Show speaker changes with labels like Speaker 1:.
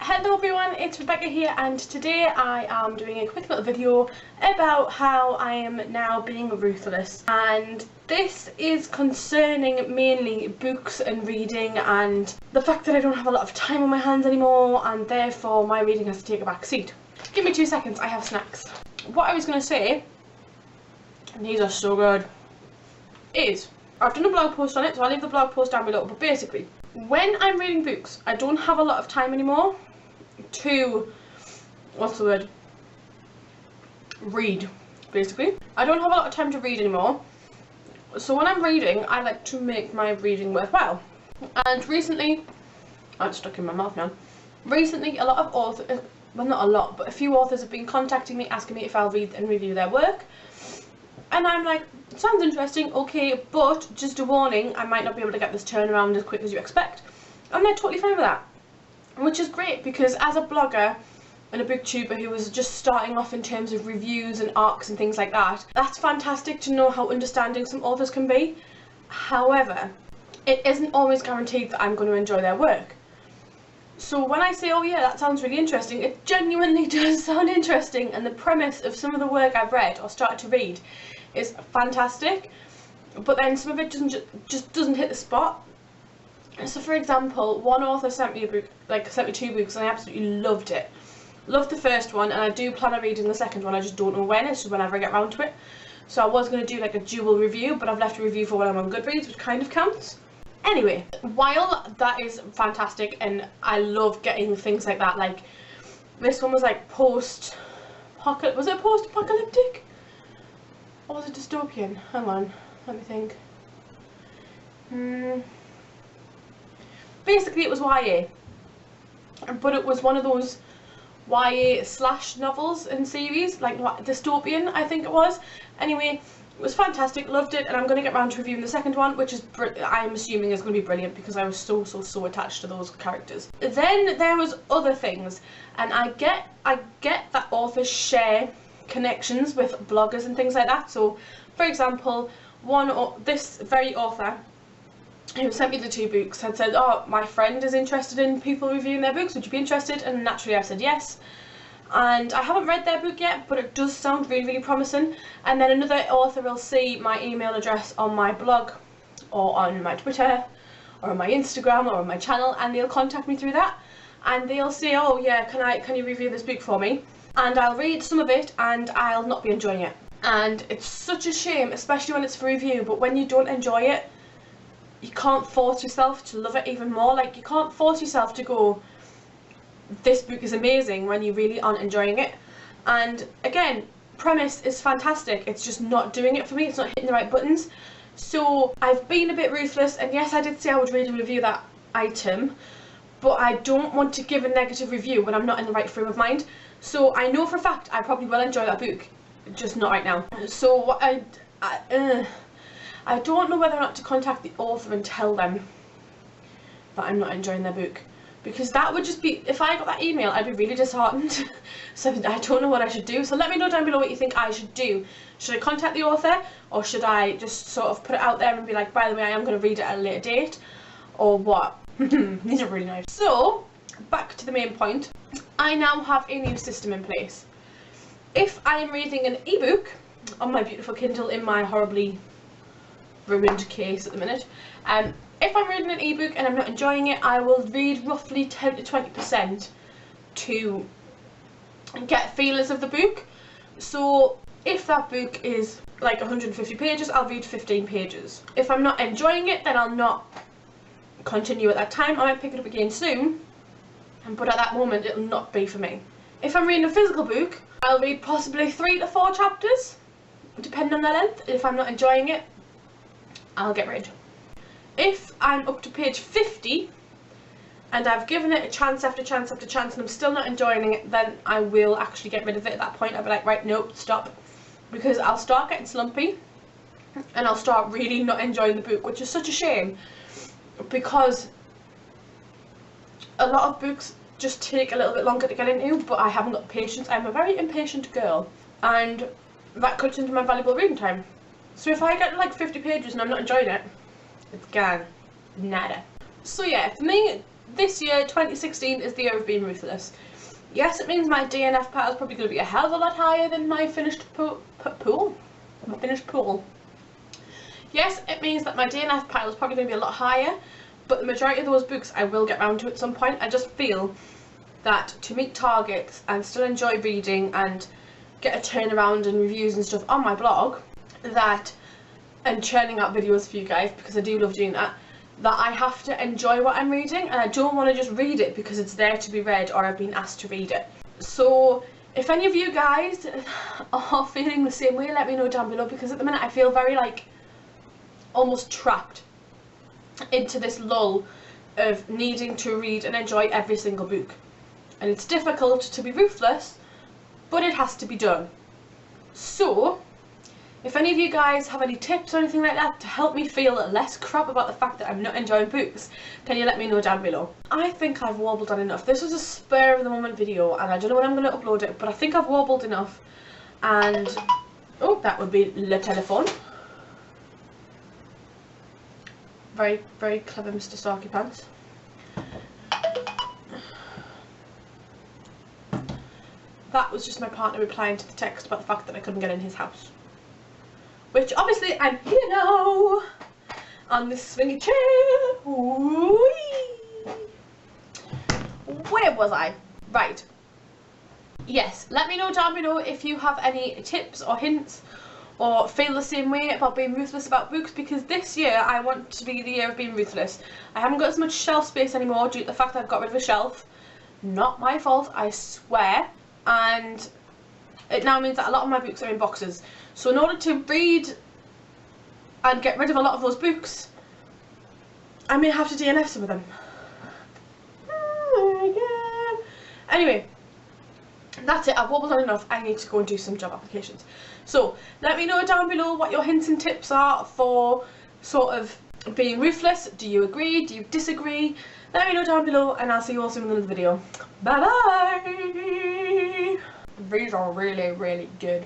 Speaker 1: Hello everyone, it's Rebecca here, and today I am doing a quick little video about how I am now being ruthless, and this is concerning mainly books and reading and the fact that I don't have a lot of time on my hands anymore and therefore my reading has to take a back seat. Give me 2 seconds, I have snacks. What I was going to say, and these are so good, is I've done a blog post on it, so I'll leave the blog post down below, but basically when I'm reading books I don't have a lot of time anymore to, what's the word, read, basically. I don't have a lot of time to read anymore, so when I'm reading I like to make my reading worthwhile. And recently, oh, it's stuck in my mouth now, recently a lot of authors, well not a lot, but a few authors have been contacting me asking me if I'll read and review their work, and I'm like, sounds interesting, okay, but just a warning, I might not be able to get this turnaround as quick as you expect. And they're totally fine with that, which is great, because as a blogger and a booktuber who was just starting off in terms of reviews and arcs and things like that, that's fantastic to know how understanding some authors can be. However, it isn't always guaranteed that I'm going to enjoy their work. So when I say, oh yeah, that sounds really interesting, it genuinely does sound interesting, and the premise of some of the work I've read or started to read is fantastic, but then some of it just doesn't hit the spot. So for example, one author sent me a book, sent me 2 books, and I absolutely loved it. Loved the first one, and I do plan on reading the second one, I just don't know when, it's just whenever I get around to it. So I was going to do like a dual review, but I've left a review for when I'm on Goodreads, which kind of counts. Anyway, while that is fantastic and I love getting things like that, like this one was like post-apocalyptic, was it post-apocalyptic? Or was it dystopian? Hang on, let me think. Basically it was YA, but it was one of those YA / novels and series, like dystopian I think it was. Anyway, it was fantastic, loved it, and I'm going to get around to reviewing the second one, which is I'm assuming is going to be brilliant because I was so attached to those characters. Then there was other things, and I get that authors share connections with bloggers and things like that. So for example, this very author who sent me the 2 books had said, oh, my friend is interested in people reviewing their books, would you be interested? And naturally I said yes. And I haven't read their book yet, but it does sound really promising. And then another author will see my email address on my blog or on my Twitter or on my Instagram or on my channel, and they'll contact me through that, and they'll say, oh yeah, can you review this book for me? And I'll read some of it and I'll not be enjoying it. And it's such a shame, especially when it's for review, but when you don't enjoy it, you can't force yourself to love it even more. Like, you can't force yourself to go, this book is amazing, when you really aren't enjoying it. And again, premise is fantastic, it's just not doing it for me, it's not hitting the right buttons. So I've been a bit ruthless, and yes, I did say I would read and review that item, but I don't want to give a negative review when I'm not in the right frame of mind. So I know for a fact I probably will enjoy that book, just not right now. So what I don't know whether or not to contact the author and tell them that I'm not enjoying their book, because that would just be, if I got that email I'd be really disheartened. So I don't know what I should do. So let me know down below what you think I should do. Should I contact the author, or should I just sort of put it out there and be like, by the way, I am going to read it at a later date, or what? These are really nice. So back to the main point, I now have a new system in place. If I am reading an ebook on my beautiful Kindle in my horribly ruined case at the minute, if I'm reading an ebook and I'm not enjoying it, I will read roughly 10 to 20% to get feelers of the book. So if that book is like 150 pages, I'll read 15 pages. If I'm not enjoying it, then I'll not continue at that time. I might pick it up again soon, but at that moment it'll not be for me. If I'm reading a physical book, I'll read possibly 3 to 4 chapters, depending on the length. If I'm not enjoying it, I'll get rid. If I'm up to page 50 and I've given it a chance after chance after chance and I'm still not enjoying it, then I will actually get rid of it at that point. I'll be like, right, nope, stop, because I'll start getting slumpy and I'll start really not enjoying the book, which is such a shame, because a lot of books just take a little bit longer to get into, but I haven't got patience. I'm a very impatient girl, and that cuts into my valuable reading time. So if I get like 50 pages and I'm not enjoying it, it's gone. Nada. So yeah, for me, this year, 2016, is the year of being ruthless. Yes, it means my DNF pile is probably going to be a hell of a lot higher than my finished pool. My finished pool. Yes, it means that my DNF pile is probably going to be a lot higher, but the majority of those books I will get round to at some point. I just feel that to meet targets and still enjoy reading and get a turnaround and reviews and stuff on my blog, that, and churning out videos for you guys, because I do love doing that, that I have to enjoy what I'm reading, and I don't want to just read it because it's there to be read or I've been asked to read it. So if any of you guys are feeling the same way, let me know down below, because at the minute I feel very like almost trapped into this lull of needing to read and enjoy every single book. And it's difficult to be ruthless, but it has to be done. So if any of you guys have any tips or anything like that to help me feel less crap about the fact that I'm not enjoying books, can you let me know down below. I think I've warbled on enough. This was a spur of the moment video and I don't know when I'm going to upload it, but I think I've warbled enough. And oh, that would be le telephone. Very, very clever Mr. Starky Pants. That was just my partner replying to the text about the fact that I couldn't get in his house. Which obviously I'm here now on this swingy chair. Whee! Where was I? Right. Yes, let me know down below if you have any tips or hints or feel the same way about being ruthless about books, because this year I want to be the year of being ruthless. I haven't got as much shelf space anymore due to the fact that I've got rid of a shelf. Not my fault, I swear. And it now means that a lot of my books are in boxes. So in order to read and get rid of a lot of those books, I may have to DNF some of them. Oh my god. Anyway, that's it. I've warbled on enough. I need to go and do some job applications. So let me know down below what your hints and tips are for sort of being ruthless. Do you agree? Do you disagree? Let me know down below, and I'll see you all soon in another video. Bye bye. These are really, really good.